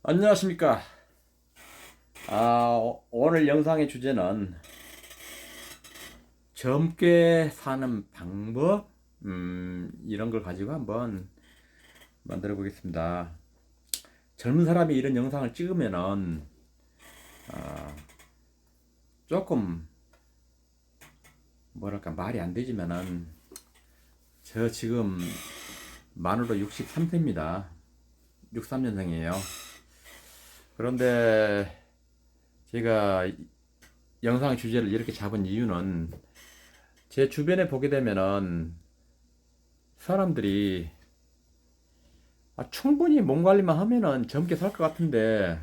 안녕하십니까. 오늘 영상의 주제는 젊게 사는 방법, 이런 걸 가지고 한번 만들어 보겠습니다. 젊은 사람이 이런 영상을 찍으면은, 아, 조금, 뭐랄까, 말이 안 되지만은, 저 지금 만으로 63세입니다. 63년생이에요. 그런데 제가 영상 주제를 이렇게 잡은 이유는 제 주변에 보게 되면은 사람들이 충분히 몸 관리만 하면은 젊게 살 것 같은데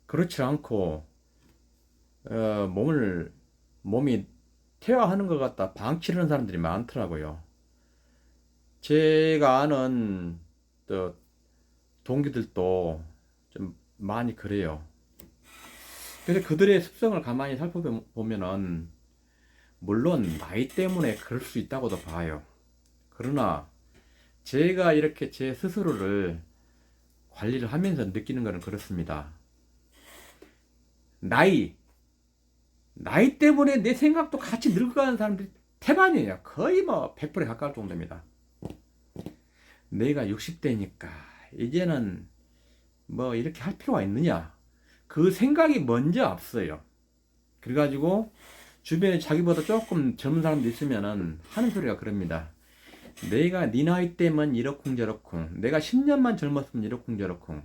그렇지 않고 몸이 퇴화하는 것 같다 방치하는 사람들이 많더라고요. 제가 아는 또 동기들도 좀 많이 그래요. 그래서 그들의 습성을 가만히 살펴보면은 물론 나이 때문에 그럴 수 있다고도 봐요. 그러나 제가 이렇게 제 스스로를 관리를 하면서 느끼는 것은 그렇습니다. 나이, 나이 때문에 내 생각도 같이 늙어가는 사람들이 태반이에요. 거의 뭐 100%에 가까울 정도입니다. 내가 60대니까 이제는 뭐 이렇게 할 필요가 있느냐. 그 생각이 먼저 앞서요. 그래가지고 주변에 자기보다 조금 젊은 사람도 있으면은 하는 소리가 그럽니다. 내가 네 나이 때면 이러쿵저러쿵, 내가 10년만 젊었으면 이러쿵저러쿵.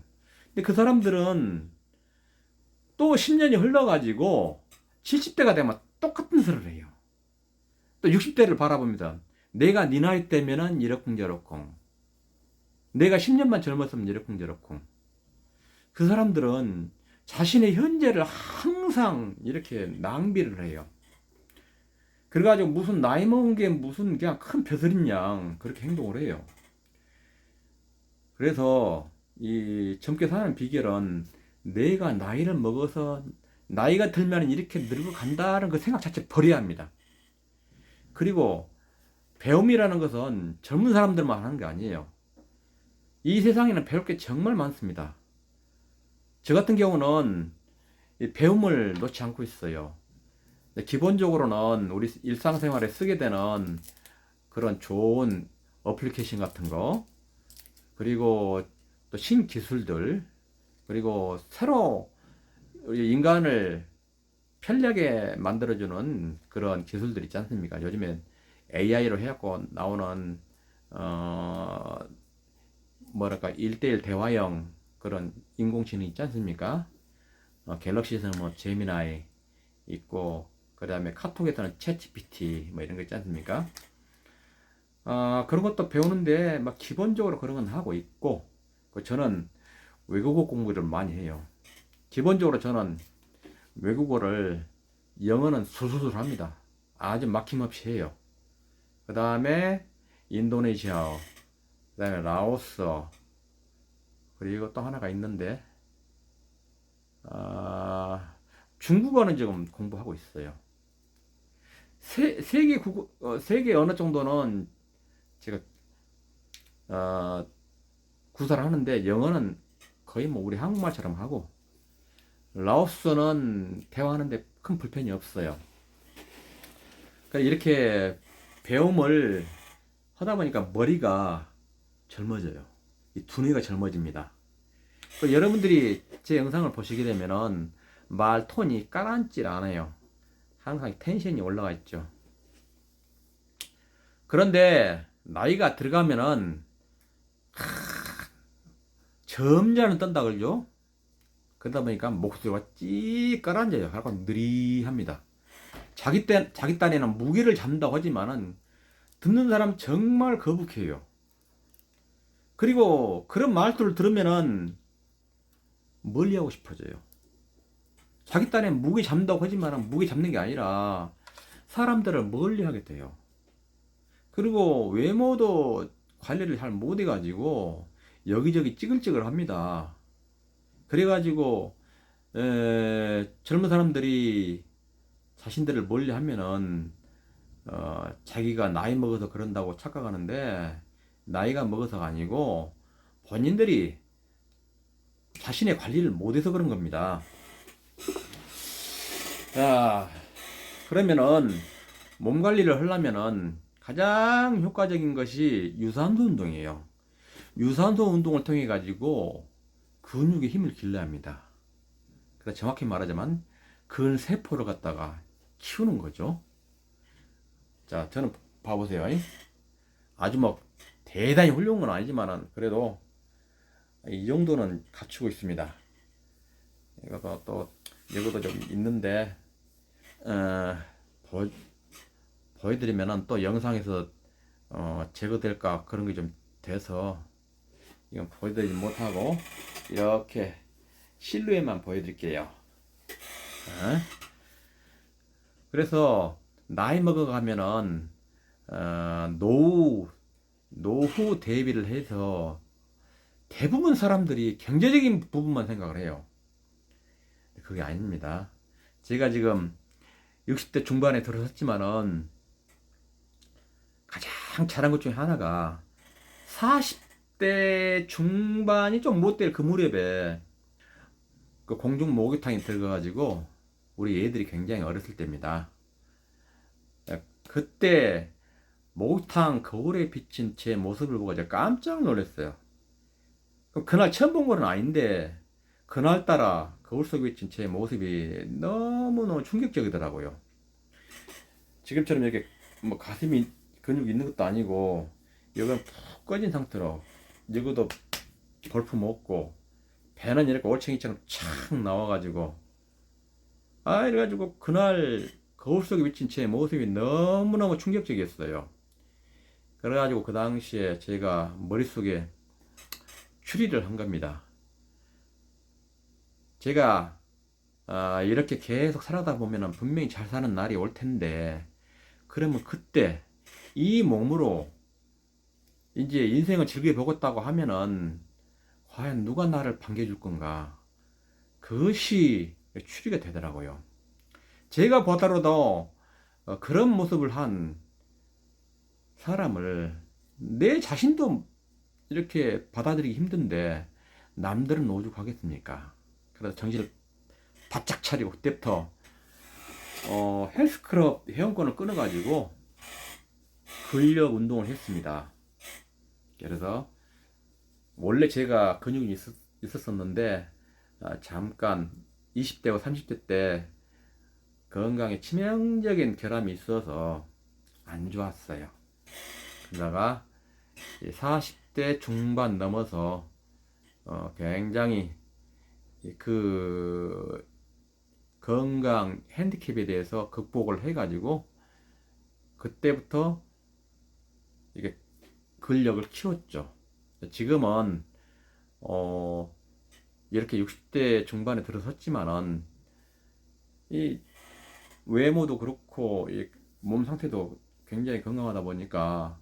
근데 그 사람들은 또 10년이 흘러가지고 70대가 되면 똑같은 소리를 해요. 또 60대를 바라봅니다. 내가 네 나이 때면은 이러쿵저러쿵, 내가 10년만 젊었으면 이러쿵저러쿵. 그 사람들은 자신의 현재를 항상 이렇게 낭비를 해요. 그래가지고 무슨 나이 먹은 게 무슨 그냥 큰 벼슬인 양 그렇게 행동을 해요. 그래서 이 젊게 사는 비결은 내가 나이를 먹어서 나이가 들면 이렇게 늙어간다는 그 생각 자체 버려야 합니다. 그리고 배움이라는 것은 젊은 사람들만 하는 게 아니에요. 이 세상에는 배울 게 정말 많습니다. 저 같은 경우는 이 배움을 놓지 않고 있어요. 기본적으로는 우리 일상생활에 쓰게 되는 그런 좋은 어플리케이션 같은 거, 그리고 또 신기술들, 그리고 새로 우리 인간을 편리하게 만들어주는 그런 기술들 있지 않습니까? 요즘에 AI로 해갖고 나오는, 어, 뭐랄까, 1대1 대화형 그런 인공지능 있지 않습니까? 갤럭시에서는 뭐 제미나이 있고, 그 다음에 카톡에서는 챗 GPT 뭐 이런 거 있지 않습니까? 그런 것도 배우는데 막 기본적으로 그런 건 하고 있고, 저는 외국어 공부를 많이 해요. 기본적으로 저는 외국어를 영어는 술술술 합니다. 아주 막힘없이 해요. 그 다음에 인도네시아어, 그 다음에 라오스어, 그리고 또 하나가 있는데, 중국어는 지금 공부하고 있어요. 세계 언어 정도는 제가, 어, 구사를 하는데, 영어는 거의 뭐 우리 한국말처럼 하고, 라오스는 대화하는데 큰 불편이 없어요. 그러니까 이렇게 배움을 하다 보니까 머리가 젊어져요. 이 두뇌가 젊어집니다. 여러분들이 제 영상을 보시게 되면은 말 톤이 가라앉질 않아요. 항상 텐션이 올라가 있죠. 그런데 나이가 들어가면은 점잖은 떤다 그러죠. 그러다 보니까 목소리가 찌 가라앉아요. 약간 느리합니다. 자기 딴에는 무게를 잡는다고 하지만은 듣는 사람 정말 거북해요. 그리고 그런 말투를 들으면은 멀리 하고 싶어져요. 자기 딴에 무게 잡는다고 하지만은 무게 잡는 게 아니라 사람들을 멀리 하게 돼요. 그리고 외모도 관리를 잘 못해가지고 여기저기 찌글찌글 합니다. 그래가지고 젊은 사람들이 자신들을 멀리 하면은 자기가 나이 먹어서 그런다고 착각하는데 나이가 먹어서가 아니고 본인들이 자신의 관리를 못해서 그런 겁니다. 자, 그러면은 몸 관리를 하려면은 가장 효과적인 것이 유산소 운동이에요. 유산소 운동을 통해 가지고 근육의 힘을 길러야 합니다. 그래서 정확히 말하자면 근세포를 갖다가 키우는 거죠. 자, 저는 봐보세요. 아주 뭐 대단히 훌륭한 건 아니지만은 그래도 이 정도는 갖추고 있습니다. 이것도 또 이것도 좀 있는데 보, 보여드리면은 또 영상에서 제거될까 그런 게 좀 돼서 이건 보여드리지 못하고 이렇게 실루엣만 보여드릴게요. 그래서 나이 먹어가면은 노후 대비를 해서 대부분 사람들이 경제적인 부분만 생각을 해요. 그게 아닙니다. 제가 지금 60대 중반에 들어섰지만은 가장 잘한 것 중에 하나가 40대 중반이 좀 못 될 그 무렵에 그 공중 목욕탕에 들어가가지고 우리 애들이 굉장히 어렸을 때입니다. 그때 목욕탕 거울에 비친 제 모습을 보고 제가 깜짝 놀랐어요. 그날 처음 본 건 아닌데 그날따라 거울 속에 비친 제 모습이 너무너무 충격적이더라고요. 지금처럼 이렇게 뭐 가슴이 근육이 있는 것도 아니고 여기는 푹 꺼진 상태로 여기도 볼품 없고 배는 이렇게 올챙이처럼 착 나와가지고 이래가지고 그날 거울 속에 비친 제 모습이 너무너무 충격적이었어요. 그래가지고 그 당시에 제가 머릿속에 추리를 한 겁니다. 제가 이렇게 계속 살아다 보면 분명히 잘 사는 날이 올 텐데 그러면 그때 이 몸으로 이제 인생을 즐겨보겠다고 하면은 과연 누가 나를 반겨줄 건가? 그것이 추리가 되더라고요. 제가 보다라도 그런 모습을 한 사람을 내 자신도 이렇게 받아들이기 힘든데 남들은 오죽하겠습니까? 그래서 정신을 바짝 차리고 그때부터 헬스클럽 회원권을 끊어가지고 근력 운동을 했습니다. 그래서 원래 제가 근육이 있었는데 잠깐 20대와 30대 때 건강에 치명적인 결함이 있어서 안 좋았어요. 그러다가 40대 중반 넘어서 굉장히 그 건강 핸디캡에 대해서 극복을 해가지고 그때부터 이게 근력을 키웠죠. 지금은 이렇게 60대 중반에 들어섰지만은 이 외모도 그렇고 이 몸 상태도 굉장히 건강하다 보니까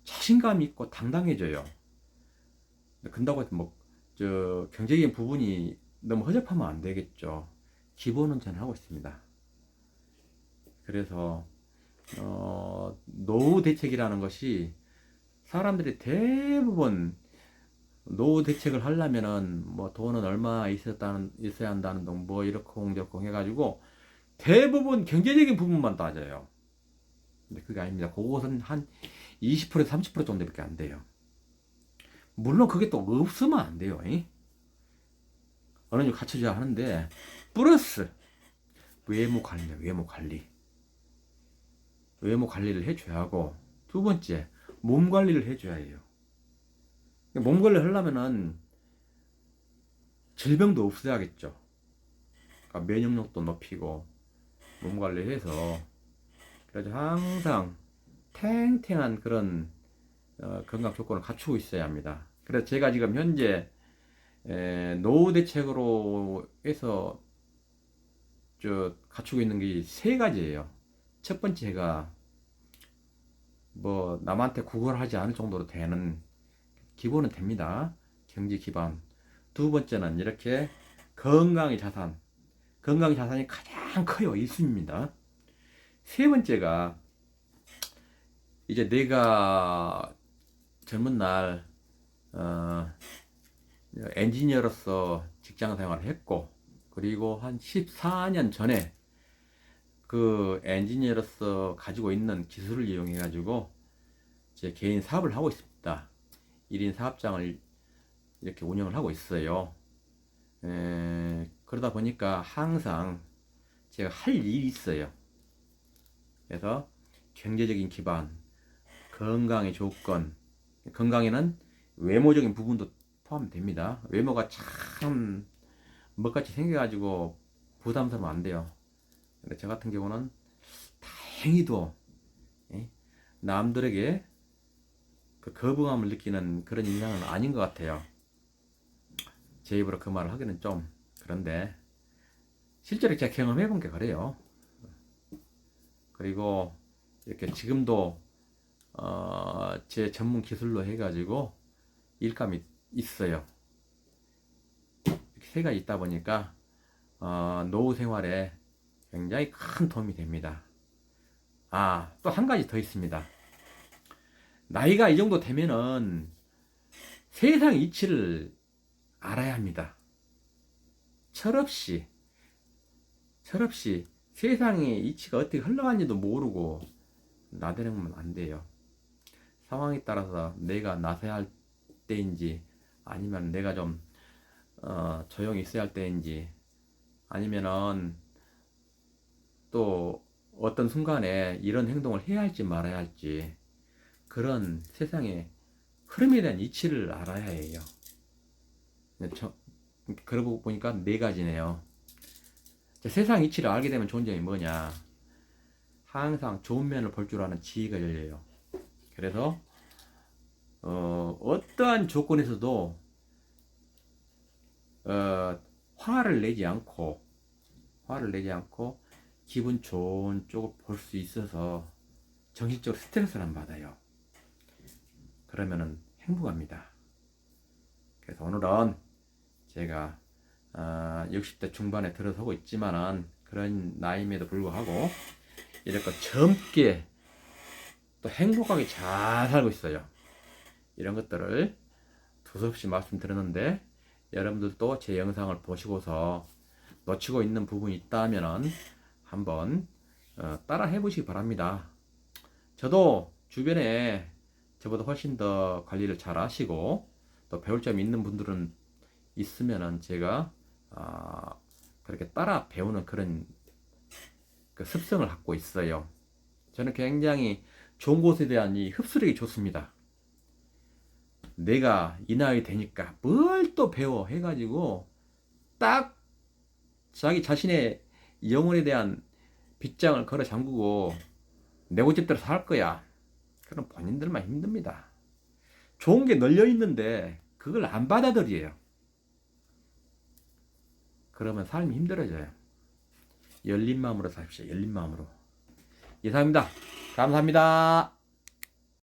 자신감 있고 당당해져요. 근다고 해서 저 경제적인 부분이 너무 허접하면 안 되겠죠. 기본은 저는 하고 있습니다. 그래서 노후 대책이라는 것이 사람들이 대부분 노후 대책을 하려면은 뭐 돈은 얼마 있어야 한다는 등 뭐 이렇고 저렇고 해가지고 대부분 경제적인 부분만 따져요. 근데 그게 아닙니다. 그것은 한 20%, 30% 정도밖에 안 돼요. 물론 그게 또 없으면 안 돼요. 어느 정도 갖춰줘야 하는데 플러스 외모 관리, 외모 관리를 해줘야 하고 두 번째 몸 관리를 해줘야 해요. 몸 관리를 하려면은 질병도 없어야겠죠. 그러니까 면역력도 높이고 몸 관리해서 그래서 항상 탱탱한 그런 건강 조건을 갖추고 있어야 합니다. 그래서 제가 지금 현재 노후 대책으로 해서 갖추고 있는 게 세 가지예요. 첫 번째가 뭐 남한테 구걸하지 않을 정도로 되는 기본은 됩니다. 경제 기반. 두 번째는 이렇게 건강의 자산. 건강의 자산이 가장 커요. 1순위입니다. 세 번째가 이제 내가 젊은 날 엔지니어로서 직장 생활을 했고, 그리고 한 14년 전에 그 엔지니어로서 가지고 있는 기술을 이용해 가지고 제 개인 사업을 하고 있습니다. 1인 사업장을 이렇게 운영을 하고 있어요. 그러다 보니까 항상 제가 할 일이 있어요. 그래서 경제적인 기반, 건강의 조건, 건강에는 외모적인 부분도 포함됩니다. 외모가 참 멋같이 생겨가지고 부담스러우면 안 돼요. 근데 저 같은 경우는 다행히도 예, 남들에게 그 거부감을 느끼는 그런 인상은 아닌 것 같아요. 제 입으로 그 말을 하기는 좀 그런데 실제로 제가 경험해 본 게 그래요. 그리고 이렇게 지금도 제 전문 기술로 해가지고 일감이 있어요. 이렇게 세 가지 있다 보니까 노후 생활에 굉장히 큰 도움이 됩니다. 또 한 가지 더 있습니다. 나이가 이 정도 되면은 세상 이치를 알아야 합니다. 철없이 세상의 이치가 어떻게 흘러가는지도 모르고 나대는 안 돼요. 상황에 따라서 내가 나서야 할 때인지, 아니면 내가 좀 조용히 있어야 할 때인지, 아니면은 또 어떤 순간에 이런 행동을 해야 할지 말아야 할지, 그런 세상의 흐름에 대한 이치를 알아야 해요. 그러고 보니까 네 가지네요. 세상 이치를 알게 되면 좋은 점이 뭐냐? 항상 좋은 면을 볼 줄 아는 지혜가 열려요. 그래서 어떠한 조건에서도 화를 내지 않고 기분 좋은 쪽을 볼 수 있어서 정신적으로 스트레스를 안 받아요. 그러면은 행복합니다. 그래서 오늘은 제가 60대 중반에 들어서고 있지만은 그런 나이임에도 불구하고 이렇게 젊게 또 행복하게 잘 살고 있어요. 이런 것들을 두서없이 말씀드렸는데, 여러분들도 제 영상을 보시고서 놓치고 있는 부분이 있다면은 한번 따라 해보시기 바랍니다. 저도 주변에 저보다 훨씬 더 관리를 잘 하시고 또 배울 점이 있는 분들은 있으면은 제가 그렇게 따라 배우는 그런 그 습성을 갖고 있어요. 저는 굉장히 좋은 곳에 대한 이 흡수력이 좋습니다. 내가 이 나이 되니까 뭘 또 배워 해가지고 딱 자기 자신의 영혼에 대한 빗장을 걸어 잠그고 내 고집대로 살 거야. 그럼 본인들만 힘듭니다. 좋은 게 널려 있는데 그걸 안 받아들여요. 그러면 삶이 힘들어져요. 열린 마음으로 사십시오. 열린 마음으로. 이상입니다. 감사합니다.